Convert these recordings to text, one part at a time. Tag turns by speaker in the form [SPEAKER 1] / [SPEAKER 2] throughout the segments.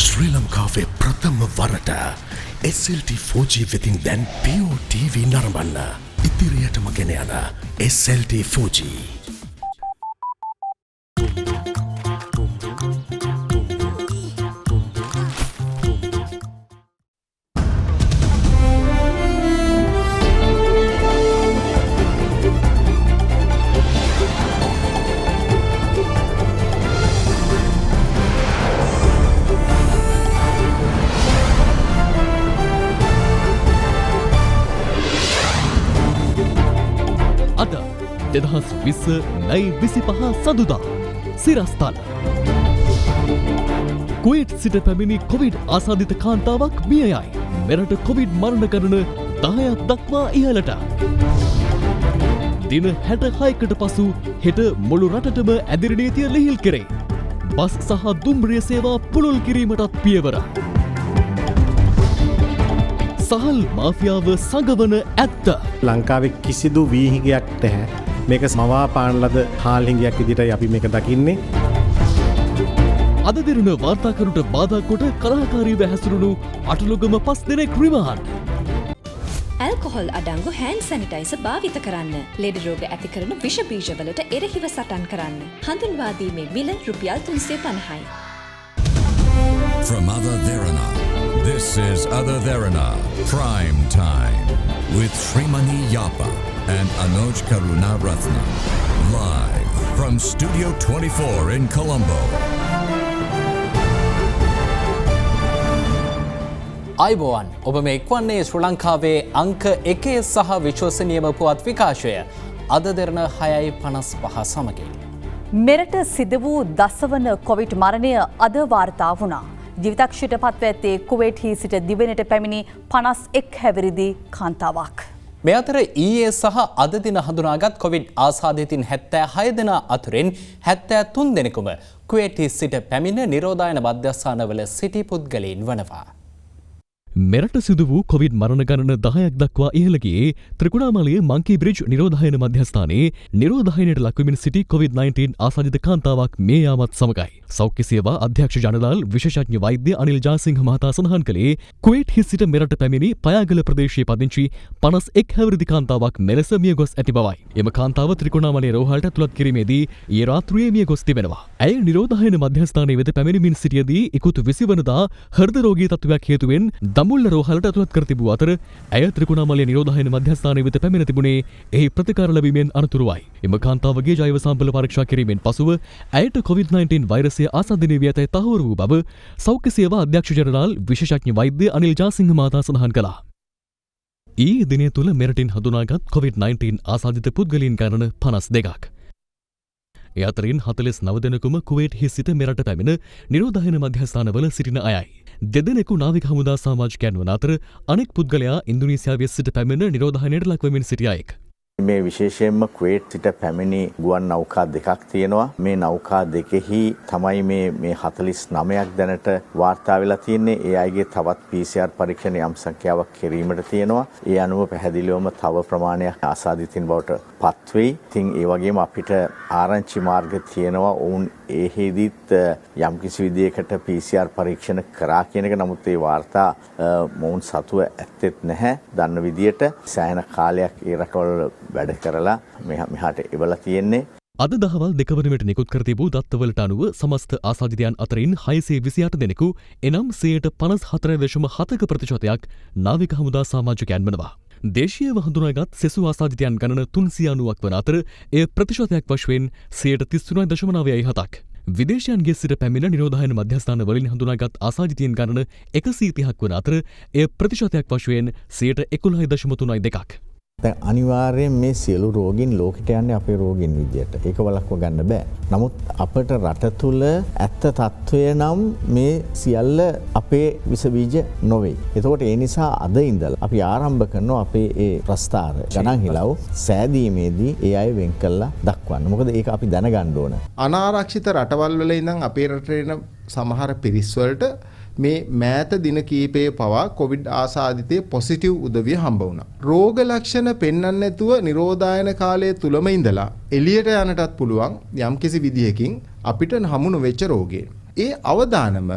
[SPEAKER 1] ශ්‍රී ලංකාවේ ප්‍රථම වරට SLT 4G වෙතින් දැන් Pure TV නරඹන්න. ඉදිරියටම ගෙන යන SLT 4G. දෙදහස් 20 නයි 25 සඳුදා සිරස්තල කුවේට් සිට පැමිණි කොවිඩ් ආසාදිත කාන්තාවක් මිය යයි. මෙරට කොවිඩ් මරණ ගණන 10ක් දක්වා ඉහළට. දින 66කට පසු හෙට මුළු රටටම ඇදිරි නීතිය ලිහිල් කෙරේ. බස් සහ දුම්රිය සේවා පුළුල් කිරීමටත් පියවර. සහල් මාෆියාව සඟවන ඇත්ත.
[SPEAKER 2] ලංකාවේ කිසිදු වීහිගයක් නැහැ. මේක මවා පාන ලද හාල් හිඟයක් විදිහටයි අපි මේක දකින්නේ.
[SPEAKER 3] අද දින වාර්තාකරුට බාධා කොට කලහකාරීව හැසිරුණු අටලොගම 5 දෙනෙක් රිමාන්ඩ්.
[SPEAKER 4] ඇල්කොහොල් අඩංගු හෑන්ඩ් සැනිටයිසර් භාවිත කරන්න. ලෙඩ රෝග ඇති කරන විෂ බීජවලට එරෙහිව සටන් කරන්න. හඳුන්වා දීමේ මිල රුපියල් 350යි.
[SPEAKER 5] From Other Therana, this is Other Therana Prime Time with Srimani Yapa and Anuj Karunaratne. Live from Studio 24 in Colombo.
[SPEAKER 6] අයිබෝවන් ඔබ මේ එක්වන්නේ ශ්‍රී ලංකාවේ අංක 1 සහ විශ්වසනීයම පුවත් විකාශය අද දෙරණ 6:55 සමගින්.
[SPEAKER 7] මෙරට සිදු වූ දසවන කොවිඩ් මරණය අද වාර්තා වුණා. ජීවිතක්ෂයට පත්ව ඇත්තේ කුවේට්හි සිට දිවෙනට පැමිණි 51 හැවිරිදි කාන්තාවක්.
[SPEAKER 6] මේ අතර ඊයේ සහ අද දින හඳුනාගත් කොවිඩ් ආසාදිතින් 76 දෙනා අතුරින් 73 දෙනෙකුම කුවේට්හි සිට පැමිණ නිරෝධායන මධ්‍යස්ථානවල සිටි පුද්ගලයන් වනවා.
[SPEAKER 3] මෙරට සිදු වූ කොවිඩ් මරණ ගණන 10ක් දක්වා ඉහළ ගියේ ත්‍රිකුණාමලයේ මංකී බ්‍රිජ් නිරෝධායන මධ්‍යස්ථානයේ නිරෝධායනයට ලක්වමින් සිටි COVID-19 ආසාදිත කාන්තාවක් මිය යාමත් සමගයි. සෞඛ්‍ය සේවා අධ්‍යක්ෂ ජනරාල් විශේෂඥ වෛද්‍ය අනිල් ජාසිංහ මහතා සඳහන් කළේ කුවේට්හි සිට මෙරට පැමිණි පයාගල ප්‍රදේශයේ පදිංචි 51 හැවිරිදි කාන්තාවක් මෙලෙස මිය ගොස් ඇති බවයි. එම කාන්තාව ත්‍රිකුණාමලයේ රෝහලට ඇතුළත් කිරීමේදී ඊයේ රාත්‍රියේ මිය ගොස් තිබෙනවා. ඇය නිරෝධායන මධ්‍යස්ථානයේ වෙත පැමිණෙමින් සිටියදී ඉකුත් 20 වනදා හෘද රෝගී තත්ත්වයක් හේතුවෙන් දඹුල්ල රෝහලට ඇතුළත් කර තිබූ අතර ඇය ත්‍රිකුණාමලයේ නිරෝධායන මධ්‍යස්ථානයේ වෙත පැමිණ තිබුණේ එහි ප්‍රතිකාර ලැබීමෙන් අනතුරුවයි. එම කාන්තාවගේ ජෛව සාම්පල පරීක්ෂා කිරීමෙන් පසුව ඇයට COVID-19 වෛරසය ආසාදනය වී ඇතැයි තහවුරු වූ බව සෞඛ්‍ය සේවා අධ්‍යක්ෂ ජනරාල් විශේෂඥ වෛද්‍ය අනිල් ජාසිංහ මහතා සඳහන් කළා. ඊයේ දිනය තුළ මෙරටින් හඳුනාගත් COVID-19 ආසාදිත පුද්ගලයන් ගණන 52ක්. ඒ අතරින් 49 දෙනෙකුම කුවේට්හි සිට මෙරට පැමිණ නිරෝධායන මධ්‍යස්ථානවල සිටින අයයි. දෙදෙනෙකු නාවික හමුදා සමාජිකයන් වන අතර අනෙක් පුද්ගලයා ඉන්දුනීසියාවේ සිට පැමිණ නිරෝධායනයට ලක්වෙමින් සිටි අයෙක්.
[SPEAKER 8] මේ විශේෂයෙන්ම කුවේට් සිට පැමිණි ගුවන් නෞකා දෙකක් තියෙනවා. මේ නෞකා දෙකෙහි තමයි මේ 49ක් දැනට වාර්තා වෙලා තියෙන්නේ. ඒ අයගේ තවත් PCR පරීක්ෂණ යම් සංඛ්‍යාවක් කිරීමට තියෙනවා. ඒ අනුව පැහැදිලිවම තව ප්‍රමාණයක් ආසාදිතින් බවට පත් වෙයි. ඉතින් ඒ වගේම අපිට ආරංචි මාර්ග තියෙනවා. ඔවුන් ඒහෙදිත් යම්කිසි විදියකට PCR පරීක්ෂණ කරා කියන එක. නමුත් ඒ වාර්තා මොවුන් සතුව ඇත්තෙත් නැහැ. දන්න විදියට සෑහෙන කාලයක් ඒ රටවල වැඩ කරලා මෙහාට එවලා තියෙන්නේ.
[SPEAKER 3] අද දහවල් 2 වන විට නිකුත් කර තිබූ දත්තවලට අනුව සමස්ත ආසාදිතයන් අතරින් 628 දෙනෙකු එනම් 54.7% නාවික හමුදා සමාජිකයන් වනවා. දේශීයව හඳුනාගත් සෙසු ආසාදිතයන් ගණන 390ක් වන අතර එය ප්‍රතිශතයක් වශයෙන් 33.97%ක්. විදේශයන්ගේ සිට පැමිණ නිරෝධායන මධ්‍යස්ථාන වලින් හඳුනාගත් ආසාදිතයන් ගණන 130ක් වන අතර එය ප්‍රතිශතයක් වශයෙන් 11.32%ක්.
[SPEAKER 8] දැන් අනිවාර්යෙන් මේ සියලු රෝගීන් ලෝකෙට යන්නේ අපේ රෝගීන් විදියට. ඒක වළක්ව ගන්න බෑ. නමුත් අපට රට තුල ඇත්ත తත්වය නම් මේ සියල්ල අපේ විස බීජ නොවේ. ඒතකොට ඒ නිසා අද ඉඳලා අපි ආරම්භ කරනවා අපේ ඒ ප්‍රස්තාර ගණන් හිලව් සෑදීමේදී ඒ අය වෙන් කළා දක්වන්න. මොකද ඒක අපි දැනගන්න ඕන.
[SPEAKER 2] අනාරක්ෂිත රටවල් වල ඉඳන් අපේ රටේ එන සමහර පිරිස් වලට මේ මෑත දින කීපයේ පවා කොවිඩ් ආසාදිතයේ පොසිටිව් උදවිය හම්බ වුණා. රෝග ලක්ෂණ පෙන්වන්න නැතුව නිරෝධායන කාලය තුලම ඉඳලා එළියට යන්නටත් පුළුවන් යම්කිසි විදියකින් අපිට හමු නොවෙච්ච රෝගේ. ඒ අවදානම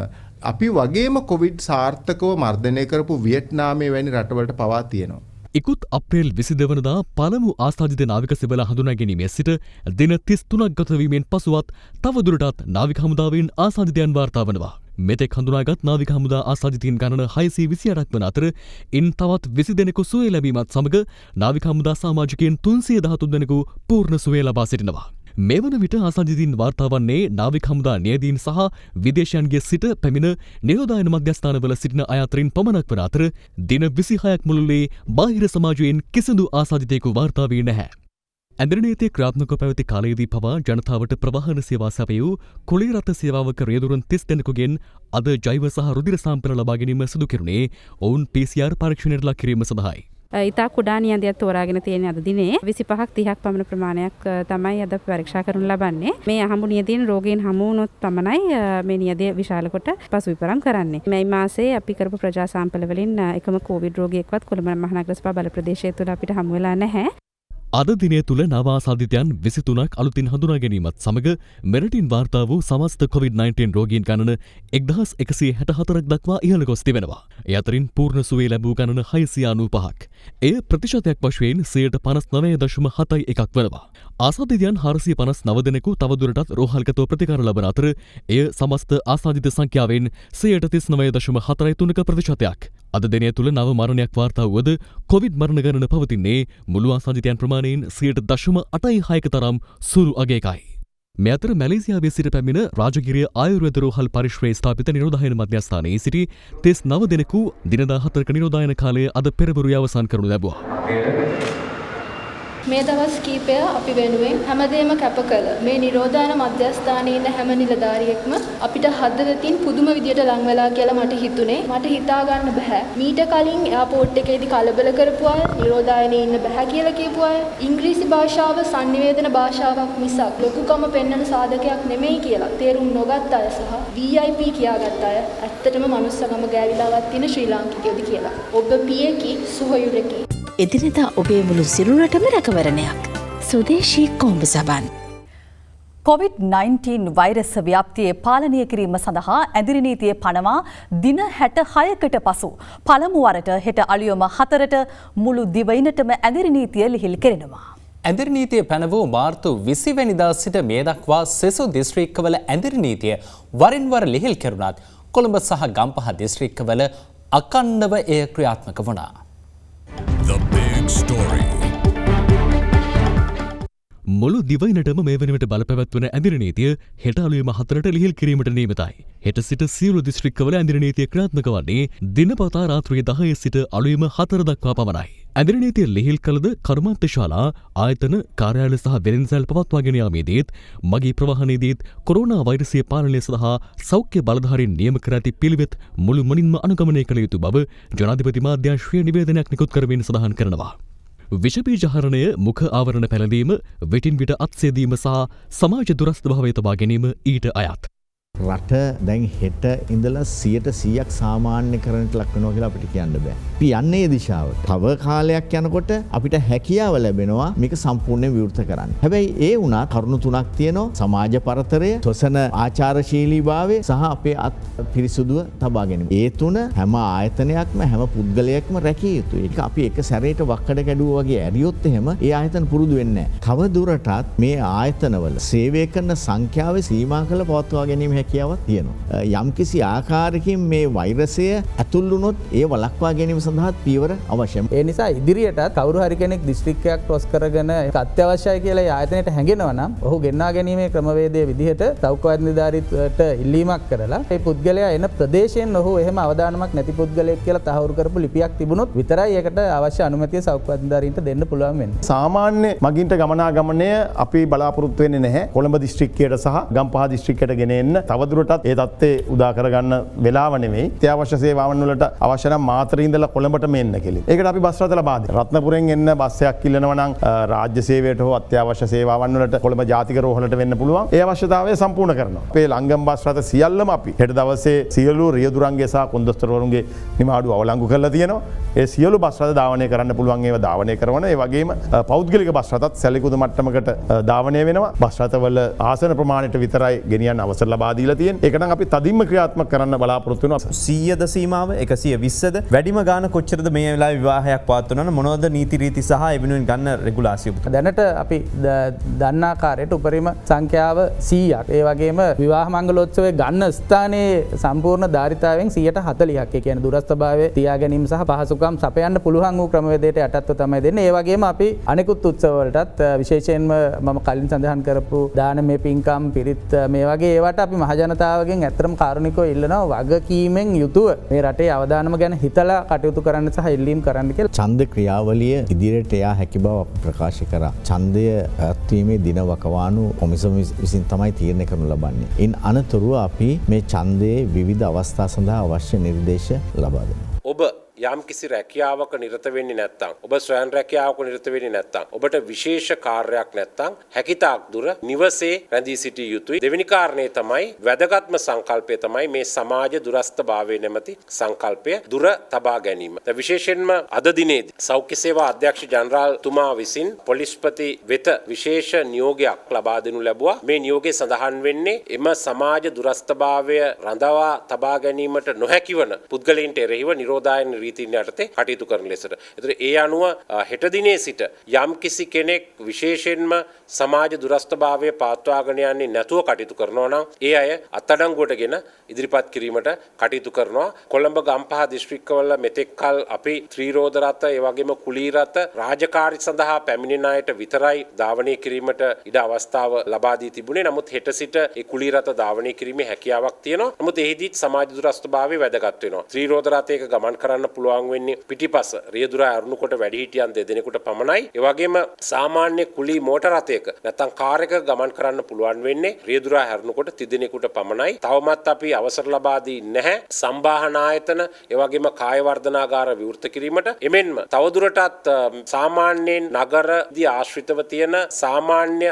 [SPEAKER 2] අපි වගේම කොවිඩ් සාර්ථකව මර්ධනය කරපු වියට්නාමයේ වැනි රටවලට පවා තියෙනවා.
[SPEAKER 3] ඉකුත් අප්‍රේල් 22 වනදා පළමු ආසාදිත නාවික සෙබළ හඳුනා ගැනීමේ සිට දින 33ක් ගතවීමෙන් පසුවත් තවදුරටත් නාවික හමුදාවෙන් ආසාදිතයන් වාර්තා වනවා. මෙතෙක් හඳුනාගත් නාවික හමුදා ආසාදිතයින් ගණන 628ක් වන අතර ඉන් තවත් 20 දෙනෙකු සුවය ලැබීමත් සමග නාවික හමුදා සමාජිකයන් 313 දෙනෙකු පූර්ණ සුවය ලබා සිටිනවා. මේ වන විට ආසාදිතයින් වාර්තා වන්නේ නාවික හමුදා නියැදීන් සහ විදේශයන්ගේ සිට පැමිණ නිරෝධායන මධ්‍යස්ථානවල සිටින අය අතරින් පමණක් වන අතර දින 26ක් මුළුල්ලේ බාහිර සමාජයෙන් කිසිදු ආසාදිතයෙකු වාර්තා වී නැහැ. ඇඳරනීතිය ක්‍රියාත්මක පැවති කාලයේදී පවා ජනතාවට ප්‍රවාහන සේවා සැපයූ කුලී රථ සේවාවක රියදුරන් 30 දෙනෙකුගෙන් අද ජෛව සහ රුධිර සාම්පල ලබා ගැනීම සිදු කෙරුණේ ඔවුන් PCR පරීක්ෂණයට ලක් කිරීම සඳහායි.
[SPEAKER 9] ඉතා කුඩා නියඳයක් තෝරාගෙන තියෙන අද දිනේ 25ක් 30ක් පමණ ප්‍රමාණයක් තමයි අද පරීක්ෂා කරනු ලබන්නේ. මේ අහඹු නියදීන් රෝගීන් හමු වුණොත් පමණයි මේ නියදය විශාල කොට පසුවිපරම් කරන්නේ. මේ මාසයේ අපි කරපු ප්‍රජා සාම්පල වලින් එකම කොවිඩ් රෝගියෙක්වත් කොළඹ මහනගර සභා බල ප්‍රදේශය තුළ අපිට හමු වෙලා නැහැ.
[SPEAKER 3] අද දිනය තුළ නව ආසාදිතයන් 23ක් අලුතින් හඳුනා ගැනීමත් සමග මෙරටින් වාර්තා වූ සමස්ත COVID-19 රෝගීන් ගණන 1164ක් දක්වා ඉහළ ගොස් තිබෙනවා. ඒ අතරින් පූර්ණ සුවය ලැබූ ගණන 695ක්. එය ප්‍රතිශතයක් වශයෙන් 59.71ක් වනවා. ආසාදිතයන් 459 දෙනෙකු තවදුරටත් රෝහල්ගතව ප්‍රතිකාර ලබන අතර එය සමස්ත ආසාදිත සංඛ්‍යාවෙන් 39.43ක ප්‍රතිශතයක්. අද දිනය තුළ නව මරණයක් වාර්තා වුවද කොවිඩ් මරණ ගණන පවතින්නේ මුළු ආසාදිතයන් ප්‍රමාණයෙන් 0.86ක තරම් සුළු අගයකයි. මේ අතර මැලේසියාවේ සිට පැමිණ රාජගිරිය ආයුර්වේද රෝහල් පරිශ්‍රයේ ස්ථාපිත නිරෝධායන මධ්‍යස්ථානයේ සිටි 39 දෙනෙකු දින 14ක නිරෝධායන කාලය අද පෙරවරුවේ අවසන් කරනු ලැබුවා.
[SPEAKER 10] මේ දවස් කීපය අපි වෙනුවෙන් හැමදේම කැප කළ මේ නිරෝධායන මධ්‍යස්ථානයේ ඉන්න හැම නිලධාරියෙක්ම අපිට හදවතින් පුදුම විදියට ලං වෙලා කියලා මට හිතුනේ. මට හිතා ගන්න බෑ. මීට කලින් එයාපෝට් එකේදී කලබල කරපු අය, නිරෝධායනයේ ඉන්න බෑ කියලා කියපු අය, ඉංග්‍රීසි භාෂාව sannivedana භාෂාවක් මිසක් ලොකුකම පෙන්වන සාධකයක් නෙමෙයි කියලා තේරුම් නොගත් අය සහ VIP කියාගත් අය ඇත්තටම මනුස්සකම ගෑවිලාවත් තියෙන ශ්‍රී ලාංකිකයෝද කියලා. ඔබ පියකි සුහයුරකි.
[SPEAKER 11] එදිනෙදා ඔබේ මුළු සිරුරටම රැකවරණයක්. සුදේශී කොම්බු සබන්.
[SPEAKER 7] COVID-19 වෛරස් ව්‍යාප්තිය පාලනය කිරීම සඳහා ඇදිරි නීතිය පනවා දින 66කට පසු පළමු වරට හෙට අලුයම 4ට මුළු දිවයිනටම ඇදිරි නීතිය ලිහිල් කෙරෙනවා.
[SPEAKER 6] ඇදිරි නීතිය පැන වූ මාර්තු 20 වැනිදා සිට මේ දක්වා සෙසු දිස්ත්‍රික්කවල ඇදිරි නීතිය වරින් වර ලිහිල් කෙරුණත් කොළඹ සහ ගම්පහ දිස්ත්‍රික්කවල අකණ්ඩව එය ක්‍රියාත්මක වුණා.
[SPEAKER 5] The big story.
[SPEAKER 3] මුළු දිවයිනටම මේ වනවිට බලපැවැත්වන ඇදිරි නීතිය හෙට අලුයම 4ට ලිහිල් කිරීමට නියමිතයි. හෙට සිට සියලු දිස්ත්‍රික්කවල ඇදිරි නීතිය ක්‍රියාත්මක වන්නේ දිනපතා රාත්‍රියේ 10 සිට අලුයම 4 දක්වා පමණයි. ඇදිරි නීතිය ලිහිල් කළද කර්මාන්තශාලා, ආයතන, කාර්යාලය සහ වෙළඳසැල් පවත්වාගෙන යාමේදීත්, මගී ප්‍රවාහනයේදීත් කොරෝනා වෛරසය පාලනය සඳහා සෞඛ්‍ය බලධාරීන් නියම කර ඇති පිළිවෙත් මුළුමනින්ම අනුගමනය කළ යුතු බව ජනාධිපති මාධ්‍යාංශය නිවේදනයක් නිකුත් කරමින් සඳහන් කරනවා. විෂබීජහරණය, මුඛ ආවරණ පැළඳීම, විටින් විට අත්සේදීම සහ සමාජ දුරස්ථ භාවය තබා ගැනීම ඊට අයත්.
[SPEAKER 8] රට දැන් හෙට ඉඳලා 100% සාමාන්‍ය කරන්නට ලක් වෙනවා කියලා අපිට කියන්න බෑ. අපි යන්නේ ඒ දිශාවට. තව කාලයක් යනකොට අපිට හැකියාව ලැබෙනවා මේක සම්පූර්ණයෙන් විවෘත කරන්න. හැබැයි ඒ වුණා කරුණු තුනක් තියෙනවා. සමාජ පරතරය, තොසන ආචාරශීලීභාවය සහ අපේ අත් පිරිසුදුව තබා ගැනීම. ඒ තුන හැම ආයතනයක්ම හැම පුද්ගලයෙක්ම රැකිය යුතුයි. ඒක අපි එක සැරේට වක්කඩ කැඩුවා වගේ ඇරියොත් එහෙම ඒ ආයතන පුරුදු වෙන්නේ නැහැ. තව දුරටත් මේ ආයතනවල සේවය කරන සංඛ්‍යාව සීමා කළ පවත්වා ගැනීම හැකියාවක් තියෙනවා. යම්කිසි ආකාරයකින් මේ වෛරසය ඇතුල් වුණොත් ඒ වළක්වා ගැනීම සඳහා පියවර අවශ්‍යයි.
[SPEAKER 12] ඒ නිසා ඉදිරියට කවුරු හරි කෙනෙක් දිස්ත්‍රික්කයක් ක්‍රොස් කරගෙන ඒක අත්‍යවශ්‍යයි කියලා ආයතනයට හැඟෙනවා නම් ඔහු ගෙන්වා ගැනීමේ ක්‍රමවේදයේ විදිහට සෞඛ්‍ය නිලධාරීත්වයට ඉල්ලීමක් කරලා ඒ පුද්ගලයා එන ප්‍රදේශයෙන් ඔහු එහෙම අවදානමක් නැති පුද්ගලයෙක් කියලා තහවුරු කරපු ලිපියක් තිබුණොත් විතරයි ඒකට අවශ්‍ය අනුමැතිය සෞඛ්‍ය නිලධාරීන්ට දෙන්න පුළුවන් වෙන්නේ.
[SPEAKER 13] සාමාන්‍ය මගින්ට ගමනාගමනය අපි බලාපොරොත්තු වෙන්නේ නැහැ. කොළඹ දිස්ත්‍රික්කයට සහ ගම්පහ දිස්ත්‍රික්කයට ගෙන එන්න තවදුරටත් ඒ தත්ත්වය උදා කරගන්න වෙලාව නෙමෙයි. අත්‍යවශ්‍ය සේවාවන් වලට අවශ්‍ය නම් මාතරේ ඉඳලා කොළඹට මෙන්න කියලා. ඒකට අපි බස් රථ ලබා දෙනවා. රත්නපුරෙන් එන්න බස් එකක් ඉල්ලනවා නම් රාජ්‍ය සේවයට හෝ අත්‍යවශ්‍ය සේවාවන් වලට කොළඹ ජාතික රෝහලට වෙන්න පුළුවන්. ඒ අවශ්‍යතාවය සම්පූර්ණ කරනවා. අපේ ලංගම් බස් රථ සියල්ලම අපි හෙට දවසේ සියලු රියදුරන්ගේ සහ කොන්දොස්තරවරුන්ගේ නිමාඩු අවලංගු කරලා තියෙනවා. ඒ සියලු බස් රථ ධාවනය කරන්න පුළුවන් ඒවා ධාවනය කරන. ඒ වගේම පෞද්ගලික බස් රථත් සැලකුදු මට්ටමකට ධාවනය වෙනවා. බස් රථවල ආසන ප්‍රමාණයට විතරයි ගෙනියන්න අවසර ලබා දීලා තියෙන්නේ. ඒක නම් අපි තදින්ම ක්‍රියාත්මක කරන්න බලාපොරොත්තු වෙනවා.
[SPEAKER 14] 100ද සීමාව 120ද වැඩිම ගාන කොච්චරද මේ වෙලාවේ විවාහයක් පවත්වනවද මොනවද නීති රීති සහ ඒ වෙනුවෙන් ගන්න රෙගුලාසි?
[SPEAKER 12] දැනට අපි දන්නා ආකාරයට උපරිම සංඛ්‍යාව 100ක්. ඒ වගේම විවාහ මංගලෝත්සවයේ ගන්න ස්ථානයේ සම්පූර්ණ ධාරිතාවෙන් 140ක්. ඒ කියන්නේ දුරස්ථභාවයේ තියා ගැනීම සහ පහසුකම් සපයන්න පුළුවන් වූ ක්‍රමවේදයට යටත්ව තමයි දෙන්නේ. ඒ වගේම අපි අනෙකුත් උත්සව වලටත් විශේෂයෙන්ම මම කලින් සඳහන් කරපු දානමය පින්කම් පිරිත් මේ වගේ ඒවට අපි මහජනතාවගෙන් ඇත්තටම කාරුණිකව ඉල්ලනවා වගකීමෙන් යුතුව මේ රටේ අවදානම ගැන හිතලා කටයුතු කරන්න සහ ඉල්ලීම් කරන්න කියලා.
[SPEAKER 8] ඡන්ද ක්‍රියාවලිය ඉදිරියට යා හැකි බව ප්‍රකාශ කරා. ඡන්දය පැවැත්වීමේ දින වකවානු කොමිසම විසින් තමයි තීරණය කරනු ලබන්නේ. ඉන් අනතුරුව අපි මේ ඡන්දයේ විවිධ අවස්ථා සඳහා අවශ්‍ය නිර්දේශ ලබා දෙනවා.
[SPEAKER 15] ඔබ යම් කිසි රැකියාවක නිරත වෙන්නේ නැත්නම් ඔබ ස්වයං රැකියාවක නිරත වෙන්නේ නැත්නම් ඔබට විශේෂ කාර්යයක් නැත්නම් හැකිතාක් දුර නිවසේ රැඳී සිටිය යුතුයි. දෙවෙනි කාරණේ තමයි වැදගත්ම සංකල්පය තමයි මේ සමාජ දුරස්ථභාවය නැමැති සංකල්පය දුර තබා ගැනීම. විශේෂයෙන්ම අද දිනේදී සෞඛ්‍ය සේවා අධ්‍යක්ෂ ජනරාල් තුමා විසින් පොලිස්පති වෙත විශේෂ නියෝගයක් ලබා දෙනු ලැබුවා. මේ නියෝගයේ සඳහන් වෙන්නේ එම සමාජ දුරස්ථභාවය රඳවා තබා ගැනීමට නොහැකි වන පුද්ගලයන්ට එරෙහිව නිරෝධායන රීතීන් යටතේ කටයුතු කරන ලෙසට. ඒතර ඒ අනුව හෙට දිනේ සිට යම් කිසි කෙනෙක් විශේෂයෙන්ම සමාජ දුරස්ථභාවය පවත්වාගෙන යන්නේ නැතුව කටයුතු කරනවා නම් ඒ අය අත්අඩංගුවටගෙන ඉදිරිපත් කිරීමට කටයුතු කරනවා. කොළඹ ගම්පහ දිස්ත්‍රික්කවල මෙතෙක් කල අපි ත්‍රිරෝද රථ ඒ වගේම කුලී රථ රාජකාරී සඳහා පැමිණෙන අයට විතරයි ධාවනය කිරීමට ඉඩ අවස්ථාව ලබා දී තිබුණේ. නමුත් හෙට සිට ඒ කුලී රථ ධාවනය කිරීමේ හැකියාවක් තියෙනවා. නමුත් එහිදී සමාජ දුරස්ථභාවය වැදගත් වෙනවා. ත්‍රිරෝද රථයක ගමන් කරන්න පුළුවන් වෙන්නේ පිටිපස රියදුරා අරුණුකොට වැඩිහිටියන් දෙදෙනෙකුට පමණයි. ඒ වගේම සාමාන්‍ය කුලී මෝටර රථයක නැත්නම් කාර් එකක ගමන් කරන්න පුළුවන් වෙන්නේ රියදුරා හැරුණුකොට තිදෙනෙකුට පමණයි. තවමත් අපි අවසර ලබා දී නැහැ සම්බාහන ආයතන ඒ වගේම කාය වර්ධනාගාර විවෘත කිරීමට. එමෙන්ම තවදුරටත් සාමාන්‍යයෙන් නගරදී ආශ්‍රිතව තියෙන සාමාන්‍ය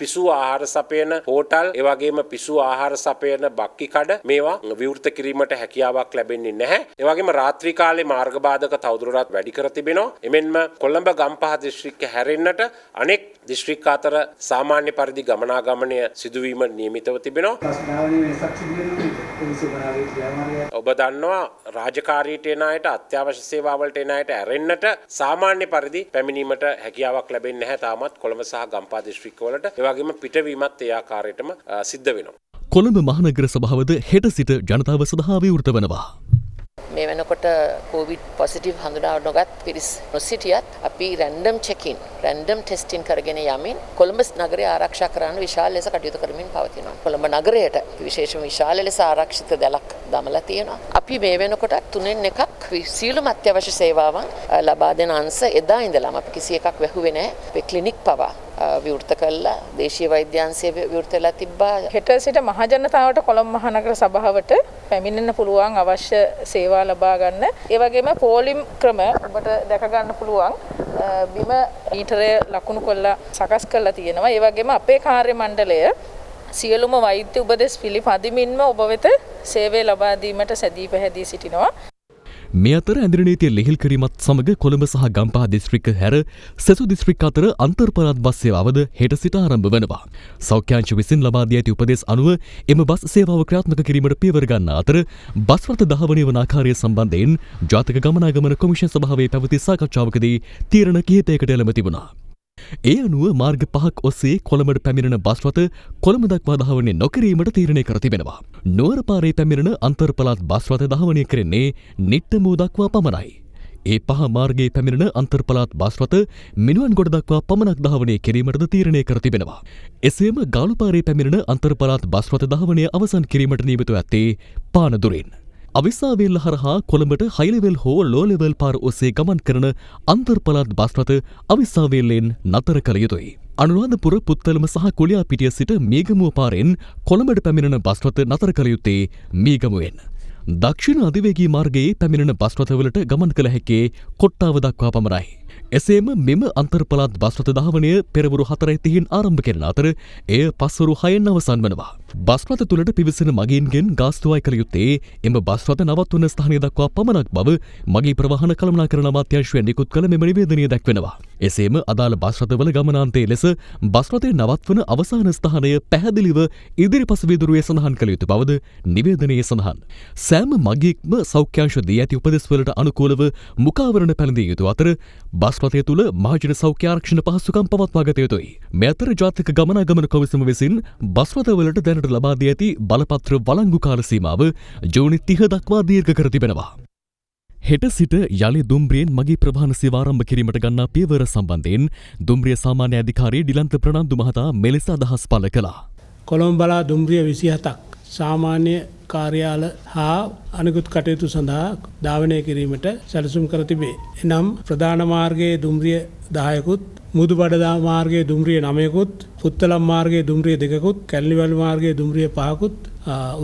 [SPEAKER 15] පිසු ආහාර සපයන හෝටල් ඒ වගේම පිසු ආහාර සපයන බක්කි කඩ මේවා විවෘත කිරීමට හැකියාවක් ලැබෙන්නේ නැහැ. ඒ වගේම රාත්‍රී කාලේ මාර්ග බාධක තවදුරටත් වැඩි කර තිබෙනවා. එමෙන්ම කොළඹ ගම්පහ දිස්ත්‍රික්කය හැරෙන්නට අනෙක් දිස්ත්‍රික්ක අතර සාමාන්‍ය පරිදි ගමනාගමනය සිදුවීම නියමිතව තිබෙනවා. ඔබ දන්නවා රාජකාරීට එන අයට අත්‍යවශ්‍ය සේවාවලට එන අයට ඇරෙන්නට සාමාන්‍ය පරිදි පැමිණීමට හැකියාවක් ලැබෙන්නේ නැහැ තාමත් කොළඹ සහ ගම්පහ දිස්ත්‍රික්කවලට. ඒ වගේම පිටවීමත් ඒ ආකාරයටම සිද්ධ වෙනවා.
[SPEAKER 3] කොළඹ මහනගර සභාවද හෙට සිට ජනතාව සඳහා විවෘත වනවා.
[SPEAKER 16] මේ වෙනකොට කොවිඩ් පොසිටිව් හඳුනා නොගත් පිරිස් නොසිටියත් අපි රැන්ඩම් චෙකින් රැන්ඩම් ටෙස්ටින් කරගෙන යමින් කොළඹ නගරය ආරක්ෂා කරන්න විශාල ලෙස කටයුතු කරමින් පවතිනවා. කොළඹ නගරයට විශේෂම විශාල ලෙස ආරක්ෂිත දැලක් දමලා තියෙනවා. අපි මේ වෙනකොට 3න් එකක් සියලුම අත්‍යවශ්‍ය සේවාවන් ලබා දෙන අංශ එදා ඉඳලම අපි කිසි එකක් වැහුවේ නැහැ. අපේ ක්ලිනික් පවා විවෘත කළා. දේශීය වෛද්‍ය අංශය විවෘත වෙලා තිබ්බා.
[SPEAKER 17] හෙට සිට මහජනතාවට කොළඹ මහනගර සභාවට පැමිණෙන්න පුළුවන් අවශ්‍ය සේවා ලබා ගන්න. ඒ වගේම පෝලිම් ක්‍රම ඔබට දැක ගන්න පුළුවන්. බිම මීටරය ලකුණු කොල්ලා සකස් කරලා තියෙනවා. ඒ වගේම අපේ කාර්ය මණ්ඩලය සියලුම වෛද්‍ය උපදෙස් පිළිපදිමින්ම ඔබ වෙත සේවය ලබා දීමට සැදී පැහැදී සිටිනවා.
[SPEAKER 3] මේ අතර ඇඳිරි නීතිය ලිහිල් කිරීමත් සමග කොළඹ සහ ගම්පහ දිස්ත්‍රික්ක හැර සෙසු දිස්ත්‍රික්ක අතර අන්තර් පළාත් බස් සේවාවද හෙට සිට ආරම්භ වෙනවා. සෞඛ්‍යාංශ විසින් ලබා දී ඇති උපදෙස් අනුව එම බස් සේවාව ක්‍රියාත්මක කිරීමට පියවර ගන්නා අතර බස් රථ ධාවනය වන ආකාරය සම්බන්ධයෙන් ජාතික ගමනාගමන කොමිෂන් සභාවේ පැවති සාකච්ඡාවකදී තීරණ කිහිපයකට එළඹ තිබුණා. ඒ අනුව මාර්ග 5ක් ඔස්සේ කොළඹට පැමිණෙන බස් රථ කොළඹ දක්වා ධාවනය නොකිරීමට තීරණය කර තිබෙනවා. නුවර පාරේ පැමිණෙන අන්තර් පළාත් බස් රථ ධාවනය කරන්නේ නිට්ටඹුව දක්වා පමණයි. ඒ පහ මාර්ගයේ පැමිණෙන අන්තර් පළාත් බස් රථ මිනුවන්ගොඩ දක්වා පමණක් ධාවනය කිරීමටද තීරණය කර තිබෙනවා. එසේම ගාලු පාරේ පැමිණෙන අන්තර් පළාත් බස් රථ ධාවනය අවසන් කිරීමට නියමිතව ඇත්තේ පානදුරින්. අවිස්සාවේල්ල හරහා කොළඹට හයිලෙවල් හෝ ලෝලෙවල් පාර ඔස්සේ ගමන් කරන අන්තර් පළාත් බස් රථ අවිස්සාවේල්ලෙන් නතර කළ යුතුයි. අනුරාධපුර පුත්තලම සහ කුලියාපිටිය සිට මීගමුව පාරෙන් කොළඹට පැමිණෙන බස් රථ නතර කළ යුත්තේ මීගමුවෙන්. දක්ෂිණ අධිවේගී මාර්ගයේ පැමිණෙන බස් රථවලට ගමන් කළ හැකේ කොට්ටාව දක්වා පමණයි. එසේම මෙම අන්තර් පළාත් බස් රථ ධාවනය පෙරවරු 4:30 ආරම්භ කරන අතර එය පස්වරු 6න් අවසන් වනවා. බස්රථ තුළට පිවිසෙන මගීන්ගෙන් ගාස්තුවයි කළ යුත්තේ එම බස්රථ නවත්වන ස්ථානය දක්වා පමණක් බව මගී ප්‍රවාහන කළමනාකරණ අමාත්‍යාංශයෙන් නිකුත් කළ මෙම නිවේදනය දැක්වෙනවා. එසේම අදාළ බස්රථවල ගමනාන්තයේ ලෙස බස්රථය නවත්වන අවසාන ස්ථානය පැහැදිලිව ඉදිරිපස විදුරුවේ සඳහන් කළ යුතු බවද නිවේදනයේ සඳහන්. සෑම මගියෙක්ම සෞඛ්‍යාංශ දී ඇති උපදෙස්වලට අනුකූලව මුඛාවරණ පැළඳිය යුතු අතර බස්රථය තුළ මහජන සෞඛ්‍ය ආරක්ෂණ පහසුකම් පවත්වා ගත යුතුයි. මේ අතර ජාතික ගමනාගමන කොමිසම විසින් බස්රථවලට දැනට ලබා දී ඇති බලපත්‍ර වළංගු කාල සීමාව ජූනි 30 දක්වා දීර්ඝ කර තිබෙනවා. හෙට සිට යළි දුම්රියෙන් මගී ප්‍රවාහන සේව ආරම්භ කිරීමට ගන්නා පියවර සම්බන්ධයෙන් දුම්රිය සාමාන්‍ය අධිකාරී ඩිලන්ත ප්‍රනාන්දු මහතා මෙලෙස අදහස් පළ කළා.
[SPEAKER 18] කොළඹ බලා දුම්රිය 27ක් සාමාන්‍ය කාර්යාල හා අනිකුත් කටයුතු සඳහා ධාවනය කිරීමට සැලසුම් කර තිබේ. එනම් ප්‍රධාන මාර්ගයේ දුම්රිය 10කුත්, මුදුබඩ මාර්ගයේ දුම්රිය 9කුත්, පුත්තලම් මාර්ගයේ දුම්රිය 2කුත්, කැලණිවැල් මාර්ගයේ දුම්රිය 5කුත්,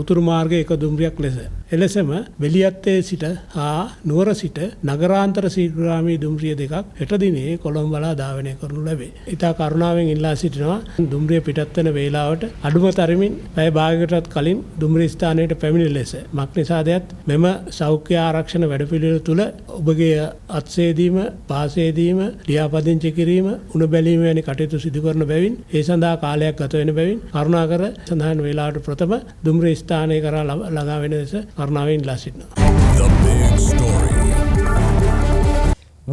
[SPEAKER 18] උතුරු මාර්ගයේ 1 දුම්රියක් ලෙස. එලෙසම බෙලියත්තේ සිට හා නුවර සිට නගරාන්තර ශීඝ්‍රගාමී දුම්රිය 2ක් හෙට දිනේ කොළඹ බලා ධාවනය කරනු ලැබේ. ඉතා කරුණාවෙන් ඉල්ලා සිටිනවා දුම්රිය පිටත් වෙන වේලාවට අඩුම තරමින් පැය භාගයකටත් කලින් දුම්රිය ස්ථානයට පැමිණෙන ලෙස. මක්නිසාදයත් මෙම සෞඛ්‍ය ආරක්ෂණ වැඩපිළිවෙළ තුළ ඔබගේ අත්සේදීම, පාසේදීම, ලියාපදිංචි කිරීම, උණ බැලීම වැනි කටයුතු සිදු කරන බැවින් ඒ සඳහා කාලයක් ගත වෙන බැවින් කරුණාකර සඳහන් වේලාවට ප්‍රථම දුම්රිය ස්ථානය කරා ළඟා වෙන ලෙස කරුණාවෙන් ඉල්ලා සිටිනවා.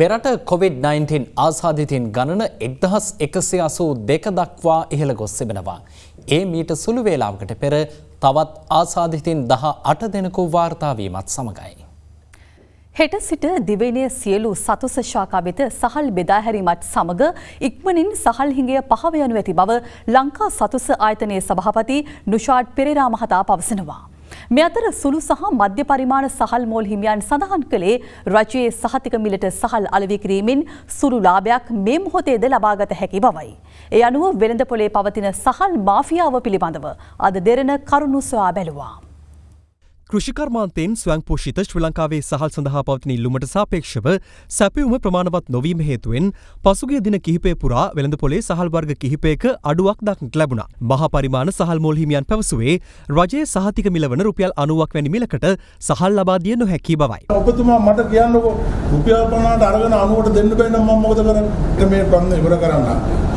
[SPEAKER 6] මෙරට COVID-19 ආසාදිතයින් ගණන 1182 දක්වා ඉහළ ගොස් තිබෙනවා. ඒ මීට සුළු වේලාවකට පෙර තවත් ආසාදිතයින් 18 දෙනෙකු වාර්තා වීමත් සමගයි.
[SPEAKER 7] හෙට සිට දිවයිනේ සියලු සතුස ශාඛා වෙත සහල් බෙදා හැරීමත් සමග ඉක්මනින් සහල් හිඟය පහව යනු ඇති බව ලංකා සතුස ආයතනයේ සභාපති නුෂාඩ් පෙරේරා මහතා පවසනවා. මේ අතර සුළු සහ මධ්‍ය පරිමාණ සහල් මෝල් හිමියන් සඳහන් කළේ රජයේ සහතික මිලට සහල් අලෙවි කිරීමෙන් සුළු ලාභයක් මේ මොහොතේද ලබාගත හැකි බවයි. ඒ අනුව වෙළඳ පොලේ පවතින සහල් මාෆියාව පිළිබඳව අද දෙරණ කරුණු සොයා බැලුවා.
[SPEAKER 19] කෘෂිකර්මාන්තයෙන් ස්වයංපෝෂිත ශ්‍රී ලංකාවේ සහල් සඳහා පවතින ඉල්ලුමට සාපේක්ෂව සැපයුම ප්‍රමාණවත් නොවීම හේතුවෙන් පසුගිය දින කිහිපය පුරා වෙළඳපොලේ සහල් වර්ග කිහිපයක අඩුවක් දක්නට ලැබුණා. මහා පරිමාණ සහල් මෝල් හිමියන් පැවසුවේ රජයේ සහතික මිල වන රුපියල් 90ක් වැනි මිලකට සහල් ලබා දිය නොහැකි බවයි.
[SPEAKER 20] ඔබතුමා මට කියන්නකෝ රුපියල් 50ට අරගෙන 90ට දෙන්න බැරි නම් මම මොකද කරන්නේ? මේ බඳ ඉවර කරන්න.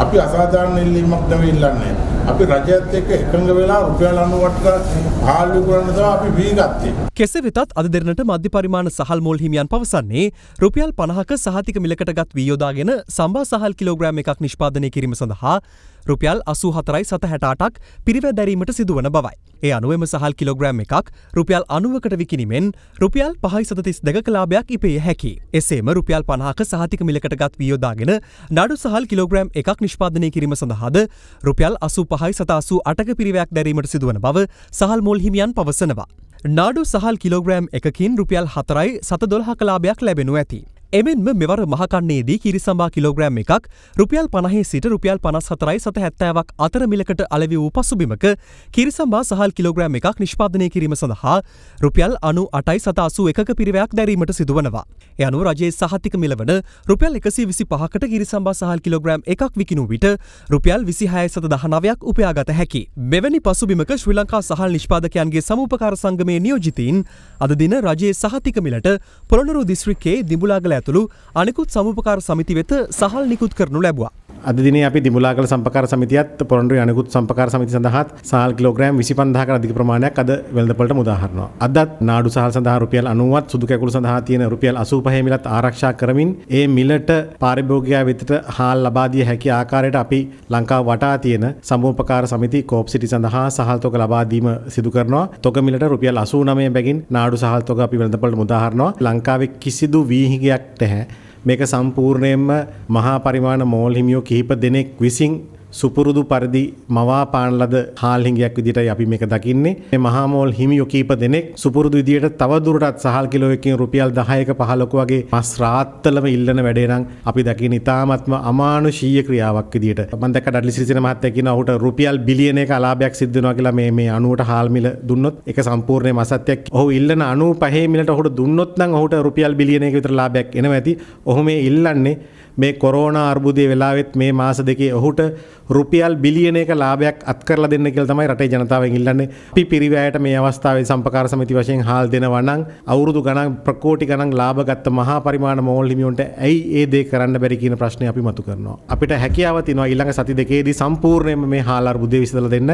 [SPEAKER 20] අපි අසාධාරණ ඉල්ලීමක් නෙවෙයි ඉල්ලන්නේ. අපි රජයත් එක්ක එකඟ වෙලා රුපියල් 90ට පාලනය කරන්න තමයි අපි වීගත්තේ.
[SPEAKER 19] කෙසේ වෙතත් අද දෙරණට මධ්‍ය පරිමාණ සහල් මෝල් හිමියන් පවසන්නේ රුපියල් 50ක සහතික මිලකට ගත් වී යොදාගෙන සම්බා සහල් කිලෝග්‍රෑම් එකක් නිෂ්පාදනය කිරීම සඳහා රුපියල් 84.68ක් පිරිවැදැරීමට සිදුවන බවයි. ඒ අනුවම සහල් කිලෝග්‍රෑම් එකක් රුපියල් 90කට විකිණීමෙන් රුපියල් 5.32ක ලාභයක් ඉපිය හැකියි. එසේම රුපියල් 50ක සහතික මිලකට ගත් වී යොදාගෙන නඩු සහල් කිලෝග්‍රෑම් එකක් නිෂ්පාදනය කිරීම සඳහාද රුපියල් 85.88ක පිරිවැයක් දැරීමට සිදුවන බව සහල් මෝල් හිමියන් පවසනවා. නාඩු සහල් කිලෝග්‍රෑම් එකකින් රුපියල් 4.12ක ලාභයක් ලැබෙනු ඇති. එමෙන්ම මෙවර මහකන්නේදී කිරිසම්බා කිලෝග්‍රෑම් එකක් රුපියල් 50 සිට රුපියල් 54.70ක් අතර මිලකට අලෙවි වූ පසුබිමක කිරිසම්බා සහල් කිලෝග්‍රෑම් එකක් නිෂ්පාදනය කිරීම සඳහා රුපියල් 98.81ක පිරිවැයක් දැරීමට සිදුවනවා. ඒ අනුව රජයේ සහතික මිල වන රුපියල් 125කට කිරිසම්බා සහල් කිලෝග්‍රෑම් එකක් විකිණූ විට රුපියල් 26.19ක් උපයාගත හැකි. මෙවැනි පසුබිමක ශ්‍රී ලංකා සහල් නිෂ්පාදකයන්ගේ සමූපකාර සංගමයේ නියෝජිතයින් අද දින රජයේ සහතික මිලට පොළොන්නරුව දිස්ත්‍රික්කයේ දිඹුලාගල ඇතුළු අනෙකුත් සමූපකාර සමිති වෙත සහල් නිකුත් කරනු ලැබුවා.
[SPEAKER 13] අද දිනේ අපි දිමුලාගල සම්පකාර සමිතියත් පොළොන්නරුවේ අනෙකුත් සම්පකාර සමිති සඳහාත් සහල් කිලෝග්‍රෑම් 25000කට අධික ප්‍රමාණයක් අද වෙළඳපොළට මුදා හරිනවා. අදත් නාඩු සහල් සඳහා රුපියල් 90ත් සුදු කැකුළු සඳහා තියෙන රුපියල් 85 මිලත් ආරක්ෂා කරමින් ඒ මිලට පාරිභෝගිකයා වෙතට හාල් ලබා දිය හැකි ආකාරයට අපි ලංකාව වටා තියෙන සමූපකාර සමිති කෝප් සිටි සඳහා සහල් තොග ලබා දීම සිදු කරනවා. තොග මිලට රුපියල් 89 බැගින් නාඩු සහල් තොග අපි වෙළඳපොළට මුදා හරිනවා. ලංකාවේ කිසිදු වීහිගයක් නැහැ. මේක සම්පූර්ණයෙන්ම මහා පරිමාණ මෝල් හිමියෝ කිහිප දෙනෙක් විසින් සුපුරුදු පරිදි මවා පාන ලද හාල් හිඟයක් විදිහටයි අපි මේක දකින්නේ. මේ මහා මෝල් හිමියෝ කීප දෙනෙක් සුපුරුදු විදිහට තව දුරටත් සහල් කිලෝ එකකින් රුපියල් 10ක 15ක වගේ මස් රාත්තලම ඉල්ලන වැඩේ නම් අපි දකින ඉතාමත්ම අමානුෂීය ක්‍රියාවක් විදිහට. මම දැක්ක ඩඩ්ලි සිරිසේන මහත්තයා කියනවා ඔහුට රුපියල් බිලියන එක අලාභයක් සිද්ධ වෙනවා කියලා මේ 90ට හාල් මිල දුන්නොත් ඒක සම්පූර්ණයෙන්ම අසත්‍යයක්. ඔහු ඉල්ලන 95 මිලට ඔහුට දුන්නොත් නම් ඔහුට රුපියල් බිලියන එක විතර ලාභයක් එනවා ඇති. ඔහු මේ ඉල්ලන්නේ මේ කොරෝනා අර්බුදයේ වෙලාවෙත් මේ මාස දෙකේ ඔහුට රුපියල් බිලියනයක ලාභයක් අත් කරලා දෙන්න කියලා තමයි රටේ ජනතාවෙන් ඉල්ලන්නේ. අපි පිරිවැයට මේ අවස්ථාවේ සම්පකාර සමිති වශයෙන් හාල් දෙනවා නම් අවුරුදු ගණන් ප්‍රකෝටි ගණන් ලාභ ගත්ත මහා පරිමාණ මෝල් හිමියන්ට ඇයි ඒ දේ කරන්න බැරි කියන ප්‍රශ්නේ අපි මතු කරනවා. අපිට හැකියාව තියෙනවා ඊළඟ සති දෙකේදී සම්පූර්ණයෙන්ම මේ හාල් අර්බුදය විසඳලා දෙන්න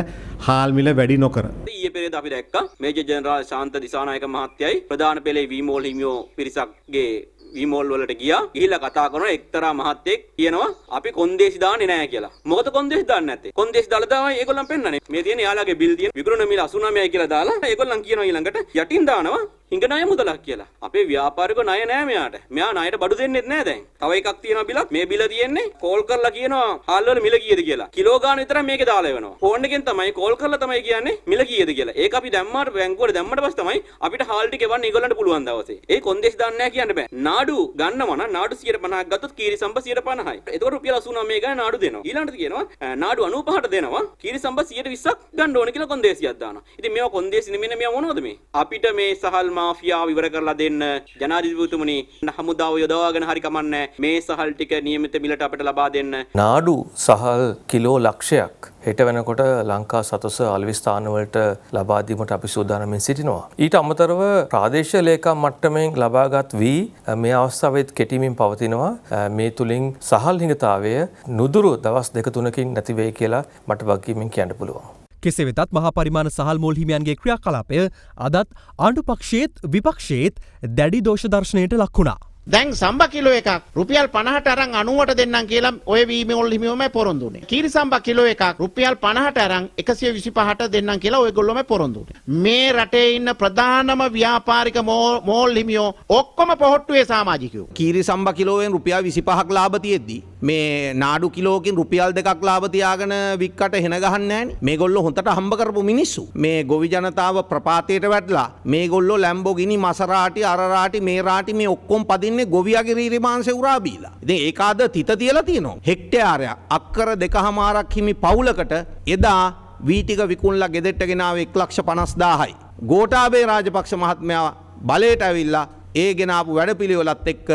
[SPEAKER 13] හාල් මිල වැඩි නොකර.
[SPEAKER 21] ඊයේ පෙරේද අපි දැක්කා මේජර් ජෙනරාල් ශාන්ත දිසානායක මහත්තයයි ප්‍රධාන පෙළේ වීමෝල් හිමියෝ පිරිසක්ගේ වීමෝල් වලට ගිහිල්ලා කතා කරන එක්තරා මහත්තයෙක් කියනවා අපි කොන්දේසි දාන්නේ නැහැ කියලා. මොකද කොන්දේසි දාන්නේ නැත්තේ? කොන්දේසි දාලා තමයි ඒගොල්ලන් පෙන්නන්නේ. මේ තියෙන යාළගේ බිල් තියෙන විකුණන මිල 89යි කියලා දාලා ඒගොල්ලන් කියනවා ඊළඟට යටින් දානවා හිඟ ණය මුදලක් කියලා. අපේ ව්‍යාපාරික ණය නෑ මෙයාට. මෙයා ණයට බඩු දෙන්නෙත් නෑ දැන්. තව එකක් තියෙනවා බිලක්. මේ බිල තියෙන්නේ කෝල් කරලා කියනවා හාල් වල මිල කීයද කියලා. කිලෝ ගාන විතරක් මේකේ දාලා එවනවා. ෆෝන් එකෙන් තමයි කෝල් කරලා තමයි කියන්නේ මිල කීයද කියලා. ඒක අපි දැම්මාට බැංකුවට දැම්මට පස්සේ තමයි අපිට හාල් ටික එවන්න ඒගොල්ලන්ට පුළුවන් දවසේ. ඒ කොන්දේසි දාන්න නෑ කියන්න බෑ. නාඩු ගන්නවනම් නාඩු 150ක් ගත්තොත් කීරි සම්බ 150යි. එතකොට රුපියල් 89 ගාන නාඩු දෙනවා. ඊළඟට කියනවා නාඩු 95ට දෙනවා. කීරි සම්බ 120ක් ගන්න ඕන කියලා කොන්දේසියක් දානවා. ඉතින් මේවා කොන්දේසි නෙමෙයි මේවා මොනවද මේ? අපිට මේ සහල් මාෆියාව ඉවර කරලා දෙන්න ජනාධිපතිතුමනි හමුදාව යොදවාගෙන හරි කමන්නේ මේ සහල් ටික නියමිත මිලට අපිට ලබා දෙන්න.
[SPEAKER 22] නාඩු සහල් කිලෝ ලක්ෂයක් හෙට වෙනකොට ලංකා සතොස අලෙවි ස්ථානවලට ලබා දීමට අපි සූදානම්ෙන් සිටිනවා. ඊට අමතරව ප්‍රාදේශීය ලේකම් මට්ටමින් ලබාගත් වී මේ අවස්ථාවෙත් කෙටිමින් පවතිනවා. මේ තුලින් සහල් හිඟතාවය නුදුරු දවස් 2-3කින් නැති වෙයි කියලා මට වගකීමෙන් කියන්න පුළුවන්.
[SPEAKER 19] කෙසේ වෙතත් මහා පරිමාණ සහල් මෝල් හිමියන්ගේ ක්‍රියාකලාපය අදත් ආණ්ඩුපක්ෂයේත් විපක්ෂයේත් දැඩි දෝෂ දර්ශනයට ලක් වුණා.
[SPEAKER 23] දැන් සම්බ කිලෝ එකක් රුපියල් 50ට අරන් 90ට දෙන්නම් කියලා ඔය වීමෝල් හිමියෝමයි පොරොන්දු උනේ. කීරි සම්බ කිලෝ එකක් රුපියල් 50ට අරන් 125ට දෙන්නම් කියලා ඔයගොල්ලෝමයි පොරොන්දු උනේ. මේ රටේ ඉන්න ප්‍රධානම ව්‍යාපාරික මෝල් හිමියෝ ඔක්කොම පොහොට්ටුවේ සමාජිකයෝ.
[SPEAKER 24] කීරි සම්බ කිලෝවෙන් රුපියල් 25ක් ලාභ තියෙද්දි මේ නාඩු කිලෝකින් රුපියල් 2ක් ලාභ තියාගෙන වික්කට හෙන ගහන්නේ නැහනේ. මේගොල්ලෝ හොඳට හම්බ කරපු මිනිස්සු. මේ ගොවි ජනතාව ප්‍රපාතයට වැටලා මේගොල්ලෝ ලැම්බෝගිනි මසරාටි අරරාටි මේ රාටි මේ ඔක්කොම පදින්නේ ගොවියාගේ රීරි මාංශ උරා බීලා. ඉතින් ඒක ආද තිත තියලා තියෙනවා. හෙක්ටයාරයක් අක්කර 2.5ක් හිමි පවුලකට එදා වී ටික විකුණලා ගෙදෙට්ට ගෙනාවේ 1,50,000යි. ගෝඨාභය රාජපක්ෂ මහත්මයා බලයට ඇවිල්ලා ඒ ගෙනාපු වැඩපිළිවෙලත් එක්ක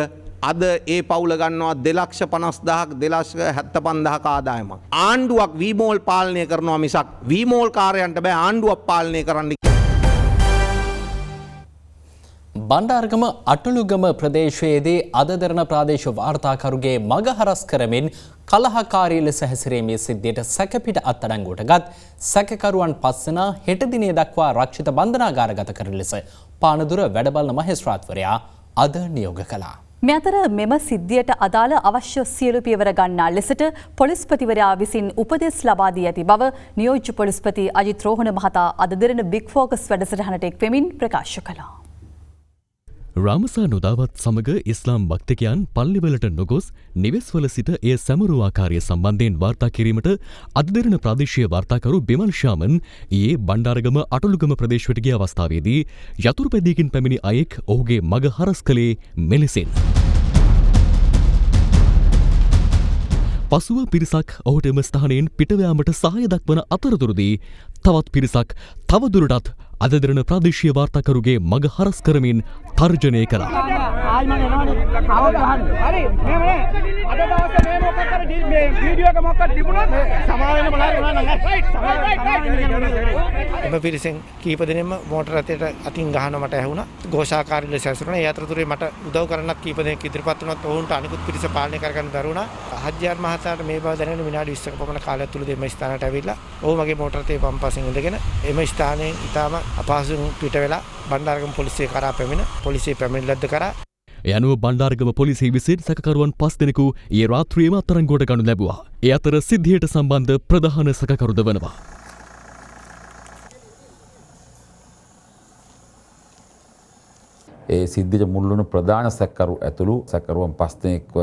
[SPEAKER 24] අද ඒ පවුල ගන්නවා 2,50,000ක් 2,75,000ක ආදායමක්. ආණ්ඩුවක් වීමෝල් පාලනය කරනවා මිසක් වීමෝල් කාර්යයන්ට බෑ ආණ්ඩුවක් පාලනය කරන්න.
[SPEAKER 6] බණ්ඩාරගම අටලුගම ප්‍රදේශයේදී අද දරන ප්‍රාදේශ වාර්තාකරුගේ මග හරස් කරමින් කලහකාරී ලෙස හැසිරීමේ සිද්ධියට සැකපිට අත්අඩංගුවට ගත් සැකකරුවන් 5 දෙනා හෙට දිනේ දක්වා රක්ෂිත බන්ධනාගාරගත කරන ලෙස පානදුර වැඩබලන මහේස්ත්‍රාත්වරයා අද නියෝග කළා.
[SPEAKER 7] මේ අතර මෙම සිද්ධියට අදාළ අවශ්‍ය සියලු පියවර ගන්නා ලෙසට පොලිස්පතිවරයා විසින් උපදෙස් ලබා දී ඇති බව නියෝජ්‍ය පොලිස්පති අජිත් රෝහණ මහතා අද දින බිග් ෆෝකස් වැඩසටහනට එක් වෙමින් ප්‍රකාශ කළා.
[SPEAKER 3] රාමසා නොදාවත් සමග ඉස්ලාම් භක්තිකයන් පල්ලිවලට නොගොස් නිවෙස්වල සිට එය සැමරූ ආකාරය සම්බන්ධයෙන් වාර්තා කිරීමට අද දින ප්‍රාදේශීය වාර්තාකරු බිමල් ශාමන් ඊයේ බණ්ඩාරගම අටලුගම ප්‍රදේශයට ගිය අවස්ථාවේදී යතුරුපැදියකින් පැමිණි අයෙක් ඔහුගේ මග හරස් කළේ මෙලෙසින්. පසුව පිරිසක් ඔහුට එම ස්ථානයෙන් පිටවෑමට සහාය දක්වන අතරතුරදී තවත් පිරිසක් තවදුරටත් අද දින ප්‍රාදේශීය වාර්තාකරුගේ මග හරස් කරමින් තර්ජනය කළා.
[SPEAKER 23] එම පිරිසෙන් කීප දෙනෙක්ම මෝටර රථයට අතින් ගහනවා මට ඇහුණා. ഘോഷාකාරී ලෙස ඇසුරුණා. ඒ අතරතුරේ මට උදව් කරන්නත් කීප දෙනෙක් ඉදිරිපත් වුණත් ඔවුන්ට අනිකුත් පිරිස පාලනය කරගන්න බැරි වුණා. හජ්ජාර් මහතාට මේ බව දැනෙන විනාඩි 20ක පමණ කාලයක් තුලදී එම ස්ථානයට ඇවිල්ලා ඔහු මගේ මෝටර රථයේ පම්පසින් ඉඳගෙන එම ස්ථානයෙන් ඉතාම අපහසුයෙන් පිට වෙලා බණ්ඩාරගම පොලිසිය කරා පැමිණ පොලිසිය පැමිණිල්ලක්ද කරා.
[SPEAKER 3] ඒ අනුව බණ්ඩාරගම පොලිසිය විසින් සැකකරුවන් 5 දෙනෙකු ඊයේ රාත්‍රියේම අත්අඩංගුවට ගනු ලැබුවා. ඒ අතර සිද්ධියට සම්බන්ධ ප්‍රධාන සැකකරුද වනවා.
[SPEAKER 25] ඒ සිද්ධියට මුල් වුණු ප්‍රධාන සැකකරු ඇතුළු සැකකරුවන් 5 දෙනෙක්ව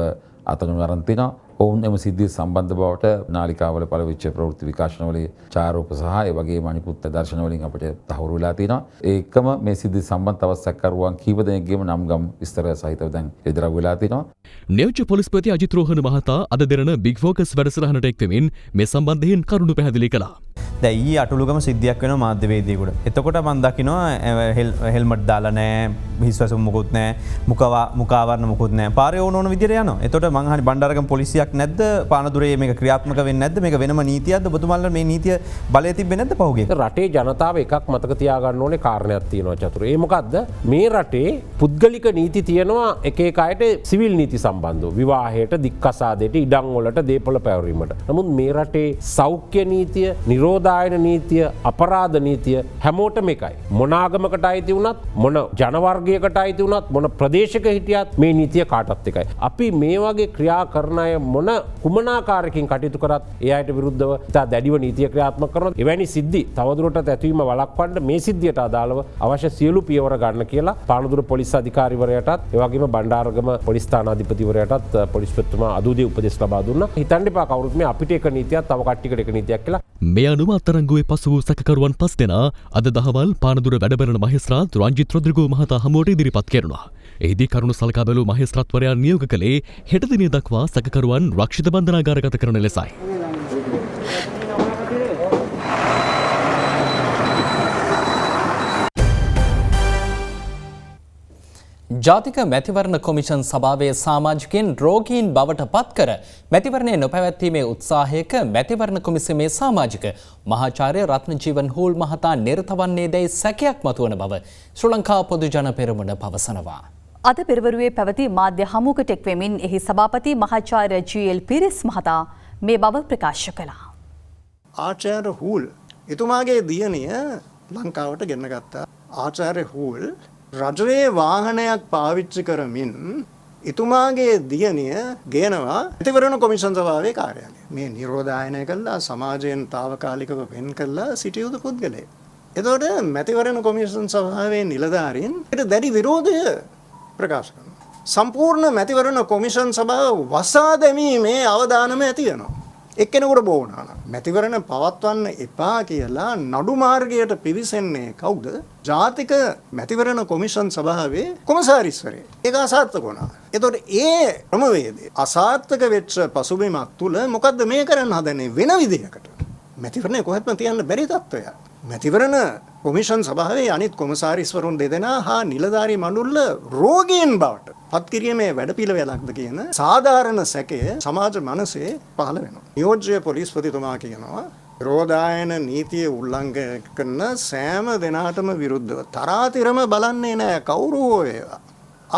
[SPEAKER 25] අත්අඩංගුවට අරන් තිනවා. ඔවුන් එම සිද්ධිය සම්බන්ධ බවට නාලිකාවල පළවෙච්ච ප්‍රවෘත්ති විකාශනවලදී ඡායාරූප සහ ඒ වගේම අනිකුත් දර්ශන වලින් අපිට තහවුරු වෙලා තියෙනවා. ඒකම මේ සිද්ධිය සම්බන්ධ තවත් සැකකරුවන් කීප දෙනෙක්ගේම නම් ගම් විස්තර සහිතව දැන් එදිරව් වෙලා තියෙනවා.
[SPEAKER 3] නියෝජ්‍ය පොලිස්පති අජිත් රෝහණ මහතා අද දින බිග් ෆෝකස් වැඩසටහනට එක් වෙමින් මේ සම්බන්ධයෙන් කරුණු පැහැදිලි කළා.
[SPEAKER 14] දැන් ඊයේ අටලුගම සිද්ධියක් වෙනවා මාධ්‍යවේදියෙකුට. එතකොට මම දකිනවා හෙල්මට් දාලා නැහැ. හිස්වැසුම් මොකුත් නැහැ මුකාවරණ මොකුත් නැහැ පාරේ ඕන විදිහට යනවා. එතකොට මං අහන්නේ බණ්ඩාරගම පොලිසියක් නැද්ද පානදුරේ මේක ක්‍රියාත්මක වෙන්නේ නැද්ද මේක වෙනම නීතියක්ද ඔබතුමාලා මේ නීතිය බලය තිබෙන්නේ නැද්ද පහුගිය
[SPEAKER 15] රටේ ජනතාව එකක් මතක තියාගන්න ඕනේ කාරණයක් තියෙනවා චතුර. ඒ මොකද්ද මේ රටේ පුද්ගලික නීති තියෙනවා එක එක අයට සිවිල් නීති සම්බන්ධව විවාහයට දික්කසාදයට ඉඩම් වලට දේපොළ පැවරීමට. නමුත් මේ රටේ සෞඛ්‍ය නීතිය නිරෝධායන නීතිය අපරාධ නීතිය හැමෝටම එකයි. මොන ආගමකට අයිති වුණත් මොන ජනවර්ගයකට අයිති වුණත් මොන ප්‍රදේශයක හිටියත් මේ නීතිය කාටත් එකයි. අපි මේ වගේ ක්‍රියා කරන අය මොන කුමනාකාරකින් කටයුතු කරත් ඒ අයට විරුද්ධව ඉතා දැඩිව නීතිය ක්‍රියාත්මක කරනවා. එවැනි සිද්ධි තවදුරටත් ඇතිවීම වළක්වන්න මේ සිද්ධියට අදාළව අවශ්‍ය සියලු පියවර ගන්න කියලා පානදුර පොලිස් අධිකාරිවරයාටත් ඒ වගේම බණ්ඩාරගම පොලිස් ස්ථානාධිපතිවරයාටත් පොලිස්පතිතුමා අදූදී උපදෙස් ලබා දුන්නා. හිතන්න එපා කවුරුත් මේ අපිට එක නීතියක් තව කට්ටියකට එක නීතියක් කියලා.
[SPEAKER 3] මේ අනුව අත්අඩංගුවේ පසු වූ සැකකරුවන් 5 දෙනා අද දහවල් පානදුර වැඩබලන මහේස්ත්‍රාත් රංජිත් රොද්රිගෝ මහතා හමුවට ඉදිරිපත් කෙරුණා. එහිදී කරුණු සලකා බැලූ මහේස්ත්‍රාත්වරයා නියෝග කළේ හෙට දිනය දක්වා සැකකරුවන් රක්ෂිත බන්ධනාගාරගත කරන ලෙසයි.
[SPEAKER 6] ජාතික මැතිවරණ කොමිෂන් සභාවේ සමාජිකයන් රෝගීන් බවට පත්කර මැතිවරණය නොපැවැත්වීමේ උත්සාහයක මැතිවරණ කොමිසමේ සමාජික මහාචාර්ය රත්නජීවන් හූල් මහතා නිරත වන්නේ දැයි සැකයක් මතුවන බව ශ්‍රී ලංකා පොදු ජන පෙරමුණ පවසනවා.
[SPEAKER 7] අද පෙරවරුවේ පැවති මාධ්‍ය හමුවකට එක්වෙමින් එහි සභාපති මහාචාර්ය ජී.එල්. පිරිස් මහතා මේ බව ප්‍රකාශ කළා.
[SPEAKER 1] ආචාර්ය හූල් එතුමාගේ දියණිය ලංකාවට ගෙන්න ගත්තා. ආචාර්ය හූල් රජයේ වාහනයක් පාවිච්චි කරමින් එතුමාගේ දියණිය ගේනවා මැතිවරණ කොමිෂන් සභාවේ කාර්යාලය. මේ නිරෝධායනය කළා සමාජයෙන් తాවකාලිකව වෙන් කළා සිටිය යුතු පුද්ගලයෙක්. එතකොට මැතිවරණ කොමිෂන් සභාවේ නිලධාරීන් ඒට දැඩි විරෝධය ප්‍රකාශ කරනවා. සම්පූර්ණ මැතිවරණ කොමිෂන් සභාව වසා දැමීමේ අවධානම ඇති වෙනවා. එක්කෙනෙකුට බෝ වුණා නම් මැතිවරණ පවත්වන්න එපා කියලා නඩු මාර්ගයට පිවිසෙන්නේ කවුද? ජාතික මැතිවරණ කොමිෂන් සභාවේ කොමසාරිස්වරේ. ඒක අසාර්ථක වුණා. එතකොට ඒ ක්‍රමවේදය අසාර්ථක වෙච්ච පසුබිමක් තුල මොකද්ද මේ කරන්න හදන්නේ වෙන විදිහකට? මැතිවරණය කොහෙත්ම තියන්න බැරි තත්ත්වයක්. මැතිවරණ කොමිෂන් සභාවේ අනිත් කොමසාරිස්වරුන් දෙදෙනා හා නිලධාරී මණ්ඩල රෝගීන් බවට පත්කිරීමේ වැඩපිළිවෙලක්ද කියන සාධාරණ සැකය සමාජ මනසේ පහළ වෙනවා. නියෝජ්‍ය පොලිස්පතිතුමා කියනවා රෝදායන නීතිය උල්ලංඝනය කරන සෑම දෙනාටම විරුද්ධව තරාතිරම බලන්නේ නැහැ කවුරු හෝ ඒවා.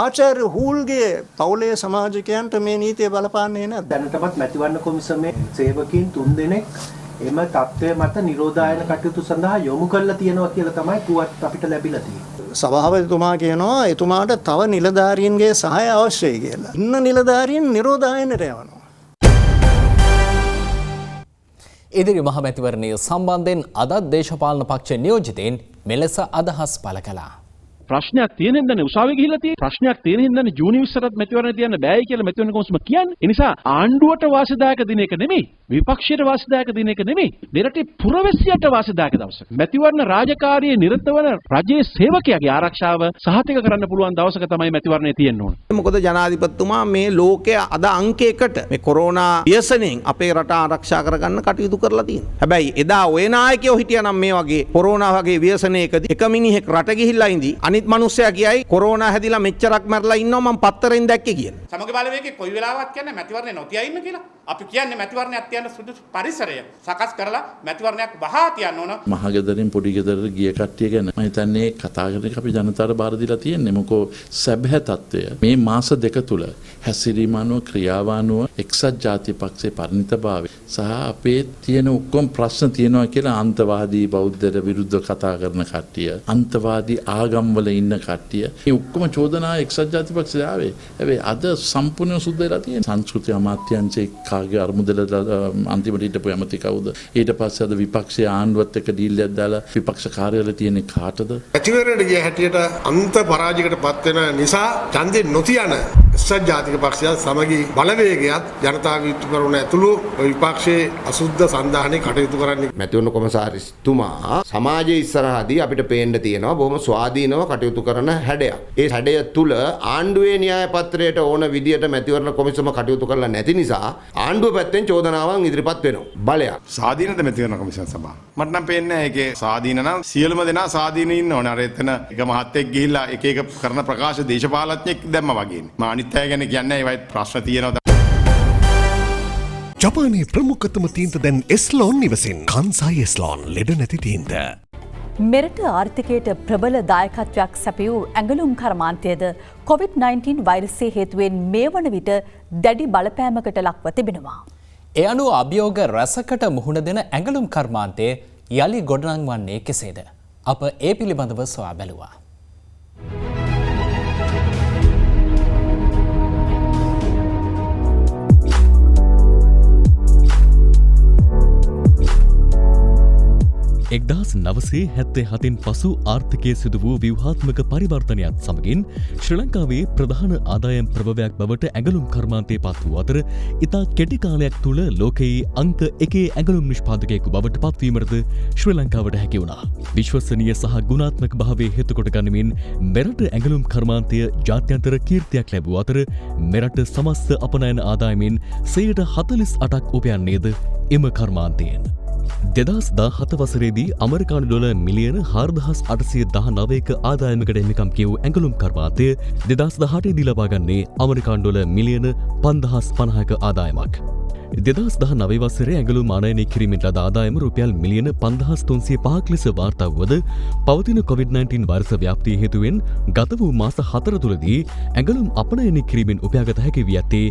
[SPEAKER 1] ආචාර්ය හූල්ගේ පවුලේ සමාජිකයන්ට මේ නීතිය බලපාන්නේ නැහැ.
[SPEAKER 2] දැනටමත් මැතිවරණ කොමිසමේ සේවකීන් 3 දෙනෙක් එම තත්ත්වය මත නිරෝධායන කටයුතු සඳහා යොමු කරලා තියෙනවා කියලා තමයි පුවත් අපිට ලැබිලා තියෙන්නේ.
[SPEAKER 1] සභාපතිතුමා කියනවා එතුමාට තව නිලධාරීන්ගේ සහාය අවශ්‍යයි කියලා. ඉන්න නිලධාරීන් නිරෝධායනයට යවනවා.
[SPEAKER 6] ඉදිරි මහමැතිවරණය සම්බන්ධයෙන් අදත් දේශපාලන පක්ෂ නියෝජිතයින් මෙලෙස අදහස් පළ කළා.
[SPEAKER 4] ප්‍රශ්නයක් තියෙන හින්දානේ උසාවිය ගිහිල්ලා තියෙන්නේ. ප්‍රශ්නයක් තියෙන හින්දානේ ජූනි 20ට මැතිවරණ තියන්න බෑයි කියලා මැතිවරණ කොමිසම කියන්නේ. ඒ නිසා ආණ්ඩුවට වාසිදායක දින එක නෙමෙයි, විපක්ෂයට වාසිදායක දින එක නෙමෙයි, මෙරටේ පුරවැසියට වාසිදායක දවසක. මැතිවරණ රාජකාරියේ නිරත වන රජයේ සේවකයාගේ ආරක්ෂාව සහතික කරන්න පුළුවන් දවසක තමයි මැතිවරණය තියෙන්න ඕන.
[SPEAKER 24] මොකද ජනාධිපතිතුමා මේ ලෝකයේ අද අංකයකට මේ කොරෝනා ව්‍යසනයෙන් අපේ රට ආරක්ෂා කරගන්න කටයුතු කරලා තියෙනවා. හැබැයි එදා ඔය නායකයෝ හිටියානම් මේ වගේ කොරෝනා වගේ ව්‍යසනයකදී එක මිනිහෙක් රට ගිහිල්ලා ඉඳි අනිත් මිනිස්සයා කියයි කොරෝනා හැදිලා මෙච්චරක් මැරලා ඉන්නවා මම පත්තරෙන් දැක්කේ කියලා.
[SPEAKER 9] සමග බලවේගයේ කොයි වෙලාවක් කියන්නේ මැතිවරණේ නොතියා ඉන්න කියලා. අපි කියන්නේ මැතිවරණයක් තියන්න සුදුසු පරිසරය සකස් කරලා මැතිවරණයක් වහා තියන්න ඕන.
[SPEAKER 10] මහගෙදරින් පොඩි ගෙදරට ගිය කට්ටිය ගැන මම හිතන්නේ කතා කරන එක අපි ජනතාවට බාර දීලා තියෙන්නේ. මොකෝ සැබෑ තත්ත්වය මේ මාස දෙක තුල හැසිරීම අනුව ක්‍රියාව අනුව එක්සත් ජාතික පක්ෂයේ පරිණතභාවය සහ අපේ තියෙන ඔක්කොම ප්‍රශ්න තියෙනවා කියලා අන්තවාදී බෞද්ධයට විරුද්ධව කතා කරන කට්ටිය, අන්තවාදී ආගම්වල ඉන්න කට්ටිය මේ ඔක්කොම චෝදනා එක්සත් ජාතික පක්ෂය ආවේ. හැබැයි අද සම්පූර්ණ සුද්ධ වෙලා තියෙන සංස්කෘතික අමාත්‍යාංශයේ කාගේ අරමුදල අන්තිමට හිටපු ඇමති කවුද? ඊට පස්සේ අද විපක්ෂයේ ආණ්ඩුවත් එක්ක ඩීල් එකක් දාලා විපක්ෂ කාර්යාලය තියෙන්නේ කාටද?
[SPEAKER 26] මැතිවරණයට ගිය හැටියට අන්ත පරාජයකට පත් වෙන නිසා ඡන්දේ නොතියන
[SPEAKER 5] එක්සත් ජාතික පක්ෂය සමගි බලවේගයත් ජනතා විමුක්තිකරණ ඇතුළු විපක්ෂයේ අසුද්ධ සන්ධානයේ කටයුතු කරන්නේ.
[SPEAKER 8] මැතිවරණ කොමසාරිස්තුමා සමාජයේ ඉස්සරහදී අපිට පේන්න තියෙනවා බොහොම ස්වාධීනව කටයුතු කරන හැඩයක්. ඒ හැඩය තුල ආණ්ඩුවේ න්‍යාය පත්‍රයට ඕන විදියට මැතිවරණ කොමිසම කටයුතු කරලා නැති නිසා ආණ්ඩුව පැත්තෙන් චෝදනාවන් ඉදිරිපත් වෙනවා. බලයක්.
[SPEAKER 11] ස්වාධීනද මැතිවරණ කොමිසම සභාව? මට නම් පේන්නේ ඒකේ ස්වාධීන නම් සියලුම දෙනා ස්වාධීන ඉන්න ඕනේ. අර එතන එක මහත්තයෙක් ගිහිල්ලා එක කරන ප්‍රකාශ දේශපාලඥයෙක් දැම්මා වගේ. මා අනිත් අය ගැන කියන්නේ ඒවයි ප්‍රශ්න තියෙනවා.
[SPEAKER 12] ජපානයේ ප්‍රමුඛතම තීන්ත දැන් එස්ලෝන් නිවසින්. කන්සයි එස්ලෝන් ලෙඩ නැති තීන්ත.
[SPEAKER 7] මෙරට ආර්ථිකයට ප්‍රබල දායකත්වයක් සැපයූ ඇඟලුම් කර්මාන්තයද COVID-19 වෛරසය හේතුවෙන් මේ වන විට දැඩි බලපෑමකට ලක්ව තිබෙනවා.
[SPEAKER 6] ඒ අනුව අභියෝග රැසකට මුහුණ දෙන ඇඟලුම් කර්මාන්තය යළි ගොඩනංවන්නේ කෙසේද? අප ඒ පිළිබඳව සොයා බැලුවා.
[SPEAKER 3] එක්දහස් නවසේ හැත්තේ හතින් පසු ආර්ථිකය සිදු වූ ව්‍යවහාත්මක පරිවර්තනයත් සමගින් ශ්‍රී ලංකාවේ ප්‍රධාන ආදායම් ප්‍රභවයක් බවට ඇඟලුම් කර්මාන්තය පත් වූ අතර ඉතා කෙටි කාලයක් තුළ ලෝකයේ අංක එකේ ඇඟලුම් නිෂ්පාදකයෙකු බවට පත්වීමටද ශ්‍රී ලංකාවට හැකි වුණා. විශ්වසනීය සහ ගුණාත්මක භාවය හේතුකොට ගනිමින් මෙරට ඇඟලුම් කර්මාන්තය ජාත්‍යන්තර කීර්තියක් ලැබූ අතර මෙරට සමස්ත අපනයන ආදායමෙන් 48%ක් උපයන්නේද එම කර්මාන්තයෙන්. 2017 වසරේදී අමරිකානු ඩොලර් මිලියන 4819ක ආදායමකට එමිකම් කියවූ ඇඟලුම් කර්මාන්තය 2018 දී ලබා ගන්නේ අමරිකානු ඩොලර් මිලියන 5050ක ආදායමක්. 2019 වසරේ ඇඟලුම් ආනයනය කිරීමෙන් ලද ආදායම රුපියල් මිලියන 5305ක් ලෙස වාර්තා වුවද පවතින COVID-19 වෛරස ව්‍යාප්තිය හේතුවෙන් ගත වූ මාස 4 තුළදී ඇඟලුම් අපනයනය කිරීමෙන් උපයාගත හැකි වී ඇත්තේ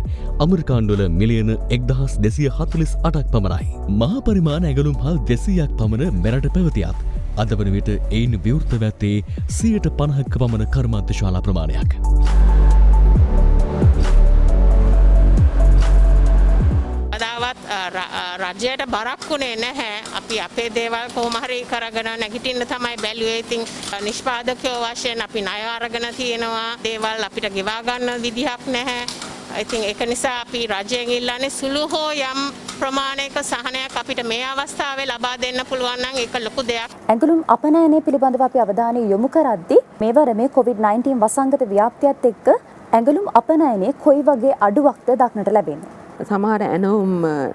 [SPEAKER 3] අමරිකානු ඩොලර් මිලියන 1248ක් පමණයි. මහා පරිමාණ ඇඟලුම් හල් 200ක් පමණ මෙරට පැවතියත් අද වන විට එයින් විවෘතව ඇත්තේ 50%ක පමණ කර්මාන්ත ශාලා ප්‍රමාණයක්.
[SPEAKER 16] රජයට බරක් වුණේ නැහැ. අපි අපේ දේවල් කොහොම හරි කරගෙන නැගිටින්න තමයි බැලුවේ. ඉතින් නිෂ්පාදකයෝ වශයෙන් අපි ණය අරගෙන තියෙනවා. දේවල් අපිට ගෙවා ගන්න විදිහක් නැහැ. ඉතින් ඒක නිසා අපි රජයෙන් ඉල්ලන්නේ සුළු හෝ යම් ප්‍රමාණයක සහනයක් අපිට මේ අවස්ථාවේ ලබා දෙන්න පුළුවන් නම් ඒක ලොකු දෙයක්.
[SPEAKER 26] ඇඟලුම් අපනයනය පිළිබඳව අපි අවධානය යොමු කරද්දී මේවර මේ COVID-19 වසංගත ව්‍යාප්තියත් එක්ක ඇඟලුම් අපනයනයේ කොයි වගේ අඩුවක්ද දක්නට ලැබෙන්නේ?
[SPEAKER 27] සමහර ඇනවුම්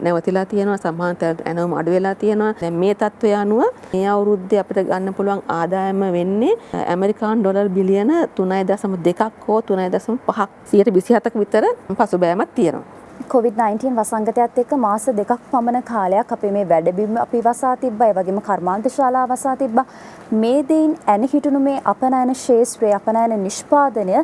[SPEAKER 27] නැවතිලා තියෙනවා, සමහර ඇනවුම් අඩු වෙලා තියෙනවා. දැන් මේ තත්ත්වය අනුව මේ අවුරුද්දේ අපිට ගන්න පුළුවන් ආදායම වෙන්නේ ඇමරිකානු ඩොලර් බිලියන 3.2ක් හෝ 3.5ක් 127ක විතර පසුබෑමක් තියෙනවා.
[SPEAKER 26] COVID-19 වසංගතයත් එක්ක මාස 2ක් පමණ කාලයක් අපේ මේ වැඩබිම් අපි වසා තිබ්බා. ඒ වගේම කර්මාන්ත ශාලා වසා තිබ්බා. මේ දෙයින් ඇන හිටුණු මේ අපනයන ශේෂ්ත්‍රයේ අපනයන නිෂ්පාදනය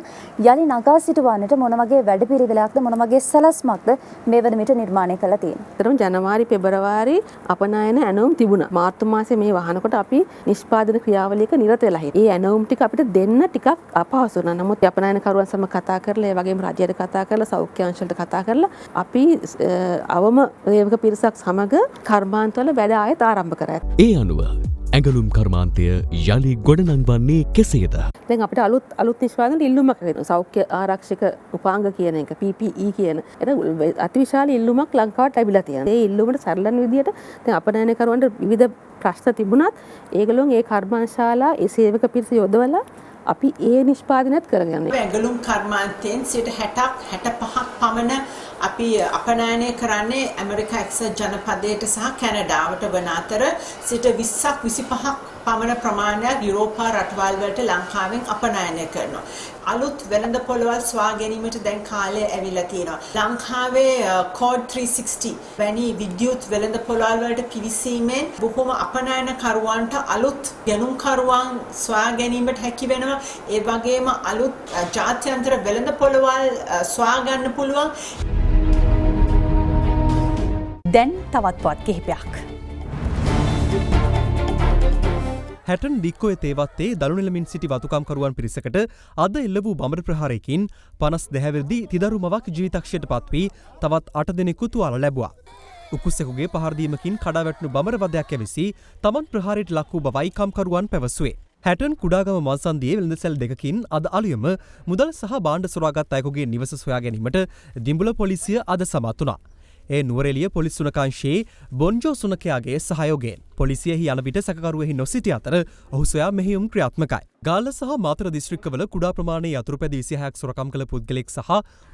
[SPEAKER 26] යලි නගා සිටුවන්නට මොන වගේ වැඩපිළිවෙලක්ද මොන වගේ සැලැස්මක්ද මේ වන විට නිර්මාණය කරලා තියෙන්නේ?
[SPEAKER 27] ඒතරම් ජනවාරි පෙබරවාරි අපනයන ඇනවුම් තිබුණා. මාර්තු මාසයේ මේ වහනකොට අපි නිෂ්පාදන ක්‍රියාවලියක නිරත වෙලා හිටියා. ඒ ඇනවුම් ටික අපිට දෙන්න ටිකක් අපහසු වුණා. නමුත් අපනයන කරුවන් සමග කතා කරලා ඒ වගේම රජයට කතා කරලා සෞඛ්‍ය අංශවලට කතා කරලා අපි අවම සේවක පිරිසක් සමග කර්මාන්තවල වැඩ ආයෙත් ආරම්භ කරා.
[SPEAKER 3] ඒ අනුව ඇඟලුම් කර්මාන්තය යළි ගොඩනංවන්නේ කෙසේද?
[SPEAKER 27] දැන් අපිට අලුත් නිෂ්පාදන ඉල්ලුමක් තියෙනවා. සෞඛ්‍ය ආරක්ෂක උපාංග කියන එක PPE කියන. ඒක අතිවිශාල ඉල්ලුමක් ලංකාවට ලැබිලා තියෙනවා. ඒ ඉල්ලුමට සරලන විදියට දැන් අපනයන කරුවන්ට විවිධ ප්‍රශ්න තිබුණත් ඒගොල්ලෝන් ඒ කර්මාන්තශාලා ඒ සේවක පිරිස යොදවලා අපි ඒ නිෂ්පාදනයත් කරගෙන යනවා.
[SPEAKER 28] ඇඟලුම් කර්මාන්තයෙන් 60ක් 65ක් පමණ අපි අපනයනය කරන්නේ ඇමරිකා එක්සත් ජනපදයට සහ කැනඩාවට වන අතර 20ක් 25ක් පමණ ප්‍රමාණයක් යුරෝපා රටවල් වලට ලංකාවෙන් අපනයනය කරනවා. අලුත් වෙළඳ පොළවල් සොයා ගැනීමට දැන් කාලය ඇවිල්ලා තියෙනවා. ලංකාවේ කෝඩ් 360 වැනි විද්‍යුත් වෙළඳ පොළවල් වලට පිවිසීමෙන් බොහෝම අපනයන කරුවන්ට අලුත් ගැනුම් කරුවන් සොයා ගැනීමට හැකි වෙනවා. ඒ වගේම අලුත් ජාත්‍යන්තර වෙළඳ පොළවල් සොයා ගන්න පුළුවන්.
[SPEAKER 7] දැන් තවත් පොත් කිහිපයක්.
[SPEAKER 19] හැටන් ඩික්කොය තේවත්තේ දළුනෙලමින් සිටි වතුකම්කරුවන් පිරිසකට අද එල්ල වූ බඹර ප්‍රහාරයකින් 52 තිදරු මවක් ජීවිතක්ෂයට පත්වී තවත් 8 දෙනෙකු තුවාල ලැබුවා. උකුස්සෙකුගේ පහරදීමකින් කඩාවැටුණු බඹර වදයක් ඇවිසි තමන් ප්‍රහාරයට ලක් වූ බවයි කම්කරුවන් පැවසුවේ. හැටන් කුඩාගම මන්සන්දියේ වෙළඳසැල් දෙකකින් අද අලුයම මුදල් සහ භාණ්ඩ සොරාගත් අයෙකුගේ නිවස සොයා ගැනීමට දිඹුල පොලිසිය අද සමත් වුණා. ඒ නුවරඑළිය පොලිස් සුනකාංශයේ බොන්ජෝ සුනකයාගේ සහයෝගයෙන් පොලිසියෙහි යන විට සැකකරුවෙහි නොසිටි අතර ඔහු සොයා මෙහෙයුම් ක්‍රියාත්මකයි. ගාල්ල සහ මාතර දිස්ත්‍රික්කවල කුඩා ප්‍රමාණයේ යතුරුපැදි 26ක් සොරකම් කළ පුද්ගලෙක් සහ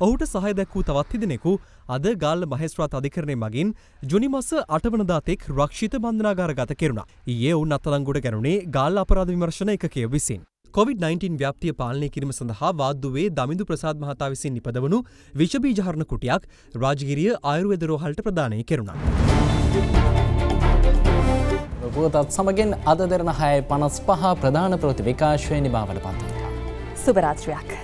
[SPEAKER 19] ඔහුට සහාය දැක්වූ තවත් තිදෙනෙකු අද ගාල්ල මහේස්ත්‍රාත් අධිකරණය මගින් ජුනි මාස 8 වනදා තෙක් රක්ෂිත බන්ධනාගාරගත කෙරුණා. ඊයේ ඔවුන් අත්අඩංගුවට ගැනුණේ ගාල්ල අපරාධ විමර්ශන ඒකකය විසින්. COVID-19 ව්‍යාප්තිය පාලනය කිරීම සඳහා වාද්දුවේ දමිඳු ප්‍රසාද් මහතා විසින් නිපදවනු විෂබීජහරණ කුටියක් රාජගිරිය ආයුර්වේද රෝහලට ප්‍රදානය කෙරුණා.
[SPEAKER 6] පුවතත් සමගින් අද දෙරණ 6:55 ප්‍රධාන ප්‍රවෘත්ති විකාශය නිමාවට පත් වෙනවා.
[SPEAKER 7] සුබ රාත්‍රියක්.